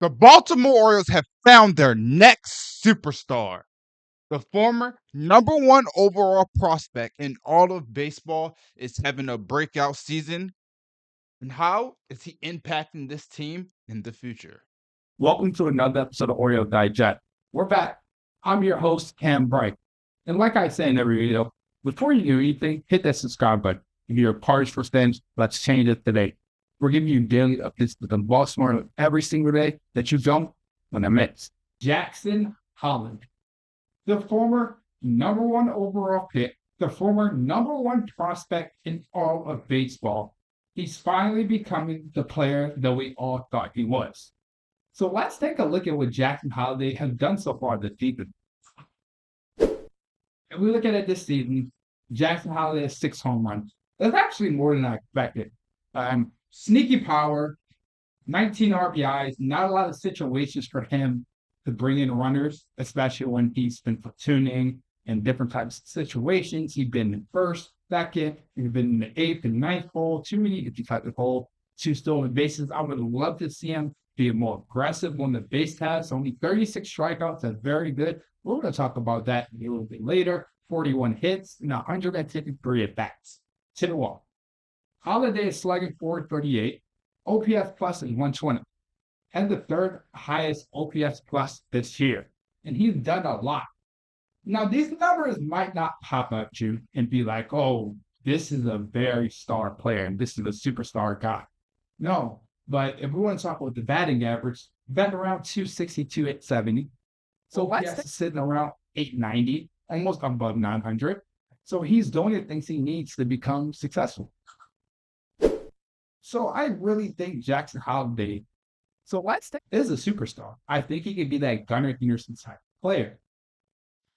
The Baltimore Orioles have found their next superstar. The former number one overall prospect in all of baseball is having a breakout season. And how is he impacting this team in the future? Welcome to another episode of Orioles Digest. We're back. I'm your host, Kam Brice. And like I say in every video, before you do anything, hit that subscribe button. If you're a party for fans, let's change it today. We're giving you daily updates with the Baltimore every single day that you don't want to miss. Jackson Holliday, the former number one overall pick, the former number one prospect in all of baseball. He's finally becoming the player that we all thought he was. So let's take a look at what Jackson Holliday has done so far this season. If we look at it this season, Jackson Holliday has 6 home runs. That's actually more than I expected. Sneaky power, 19 RBIs, not a lot of situations for him to bring in runners, especially when he's been platooning in different types of situations. He's been in first, second, he's been in the 8th and 9th hole, too many if you type the hole, 2 stolen bases. I would love to see him be more aggressive on the base paths. Only 36 strikeouts, that's very good. We're going to talk about that a little bit later. 41 hits and 153 at bats to the wall. Holliday is slugging .438, OPS plus is 120, and the third highest OPS plus this year. And he's done a lot. Now, these numbers might not pop up to you and be like, oh, this is a very star player and this is a superstar guy. No, but if we want to talk about the batting average, batting around 262 at 70. So OPS is sitting around 890, almost above 900. So he's doing the things he needs to become successful. So I really think Jackson Holliday is a superstar. I think he could be that Gunnar Henderson type player.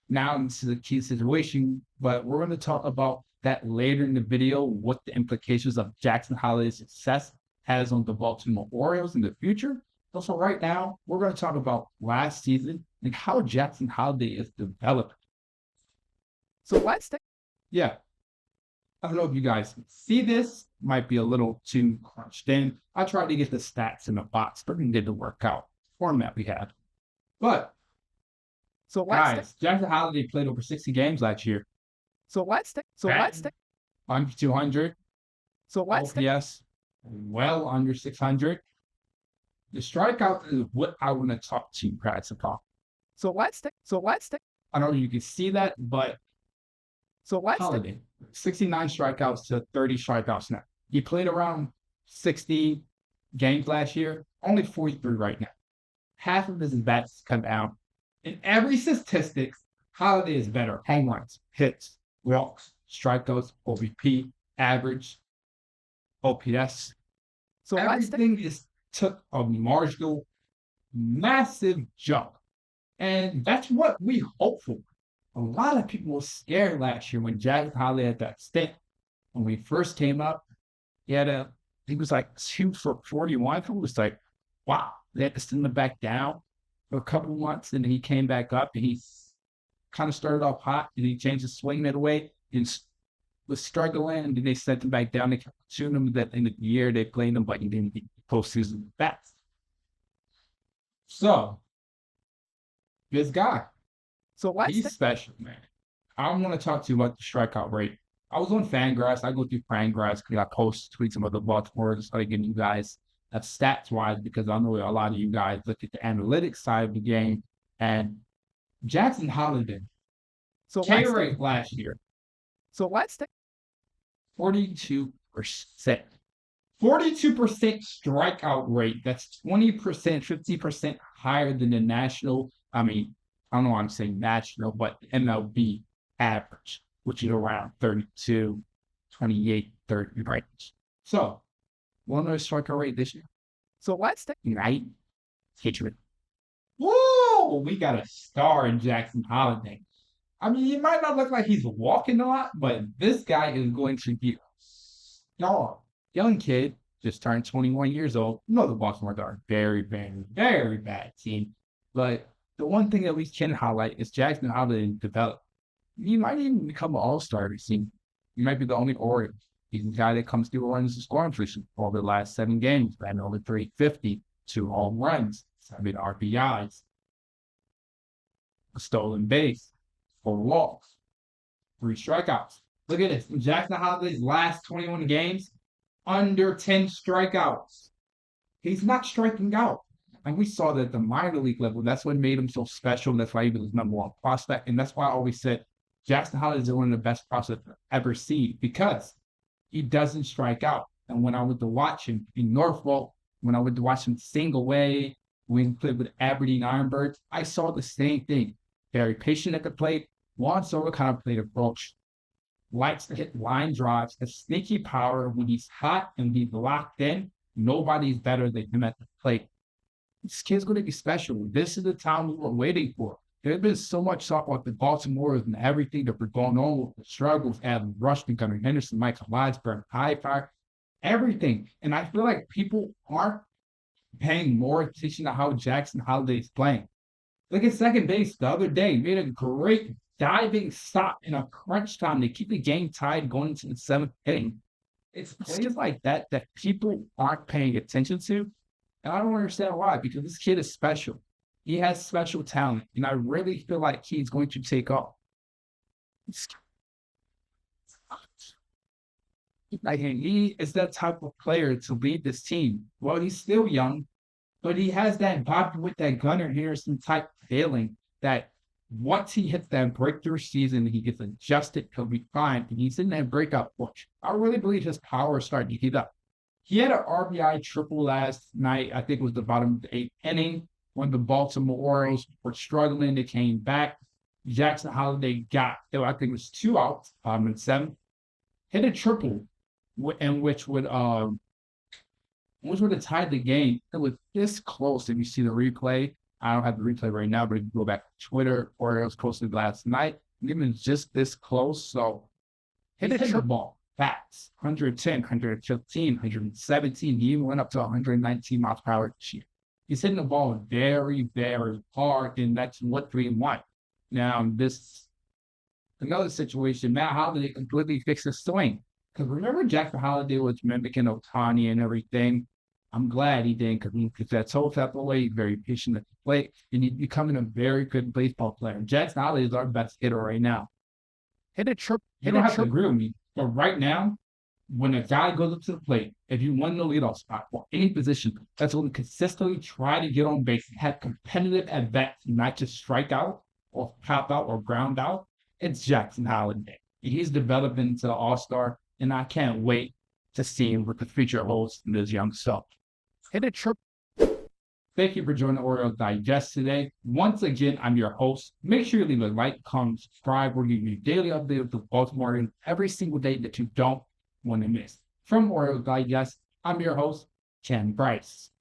Now, this is a key situation, but we're going to talk about that later in the video, what the implications of Jackson Holliday's success has on the Baltimore Orioles in the future. Also, right now, we're going to talk about last season and how Jackson Holliday is developing. So yeah. I don't know if you guys can see this. Might be a little too crunched in. I tried to get the stats in the box, but it didn't work out. Format we had. But, guys, Jackson Holliday played over 60 games last year. Under 200. OPS, well under 600. The strikeout is what I want to talk to you guys about. I don't know if you can see that, but Holliday, 69 strikeouts to 30 strikeouts now. He played around 60 games last year, only 43 right now. Half of his bats come down. In every statistics, Holliday is better. Home runs, hits, walks, strikeouts, OBP, average, OPS. So everything took a marginal, massive jump. And that's what we hope for. A lot of people were scared last year when Jackson Holliday had that stint. When we first came up, he was like 2 for 41. It was like, wow, they had to send him back down for a couple of months. And then he came back up and he kind of started off hot and he changed his swing that way and was struggling. And then they sent him back down. They kept shooting him at the end of the year. They played him, but he didn't get postseason bats. So, this guy. He's special, man. I want to talk to you about the strikeout rate. I was on Fangraphs. I go through Fangraphs because I post tweets about the Baltimore to start giving you guys stats-wise because I know a lot of you guys look at the analytics side of the game. And Jackson Holliday, K rate last year, 42%. 42% strikeout rate. That's 20%, 50% higher than the national. I don't know why I'm saying national, but MLB average, which is around 32, 28, 30 range. So, one of the strikeout rate this year. Right? Hatred. Whoa! We got a star in Jackson Holliday. He might not look like he's walking a lot, but this guy is going to be a star. Young kid, just turned 21 years old. The Baltimore are a very, very, very bad team. But the one thing that we can highlight is Jackson Holliday developed. He might even become an all-star this season. He might be the only Oriole. He's the guy that comes through runs and scoring for over the last 7 games, batting over 350, 2 home runs, 7 RBIs, a stolen base, 4 walks, 3 strikeouts. Look at this. In Jackson Holliday's last 21 games, under 10 strikeouts. He's not striking out. And we saw that at the minor league level. That's what made him so special. That's why he was his number one prospect. And that's why I always said Jackson Holliday is one of the best prospects I've ever seen because he doesn't strike out. And when I went to watch him in Norfolk, when I went to watch him single way, when he played with Aberdeen Ironbirds, I saw the same thing. Very patient at the plate. Juan Soto kind of plate approach. Likes to hit line drives, has sneaky power when he's hot and he's locked in. Nobody's better than him at the plate. This kid's going to be special. This is the time we were waiting for. There's been so much talk about the Baltimore Orioles and everything that we're going on with the struggles, Adley Rutschman, Gunnar Henderson, Michael Hyde, Hyde, everything. And I feel like people aren't paying more attention to how Jackson Holliday is playing. Look at second base the other day. Made a great diving stop in a crunch time to keep the game tied going into the 7th inning. It's plays like that that people aren't paying attention to. And I don't understand why, because this kid is special. He has special talent. And I really feel like he's going to take off. Like, he is that type of player to lead this team. Well, he's still young, but he has that vibe with that Gunnar Henderson type feeling that once he hits that breakthrough season, he gets adjusted, he'll be fine. And he's in that breakout push. I really believe his power is starting to heat up. He had an RBI triple last night. I think it was the bottom of the 8th inning when the Baltimore Orioles were struggling. They came back. Jackson Holliday got, I think it was 2 outs, bottom of the 7th. Hit a triple, and which would have tied the game. It was this close. If you see the replay, I don't have the replay right now, but if you go back to Twitter, Orioles posted last night, even just this close. So hit a triple ball. Fast, 110, 115, 117. He even went up to 119 miles per hour this year. He's hitting the ball very, very hard, and that's what 3-1. Now, this another situation, Matt Holliday completely fixed his swing. Because remember, Jackson Holliday was mimicking Ohtani and everything. I'm glad he didn't, because that's whole type of way. He's very patient at the plate, and he's becoming a very good baseball player. Jackson Holliday is our best hitter right now. Hit a triple. You don't have to agree with me. But right now, when a guy goes up to the plate, if you win the leadoff spot or any position, that's going to consistently try to get on base, have competitive at bats, not just strike out or pop out or ground out, it's Jackson Holliday. He's developing into the all-star, and I can't wait to see him with the future holds in this young self. Hit a triple. Thank you for joining the Orioles Digest today. Once again, I'm your host. Make sure you leave a like, comment, subscribe. We're giving you daily updates with the Baltimore Orioles every single day that you don't want to miss. From Orioles Digest, I'm your host, Kam Brice.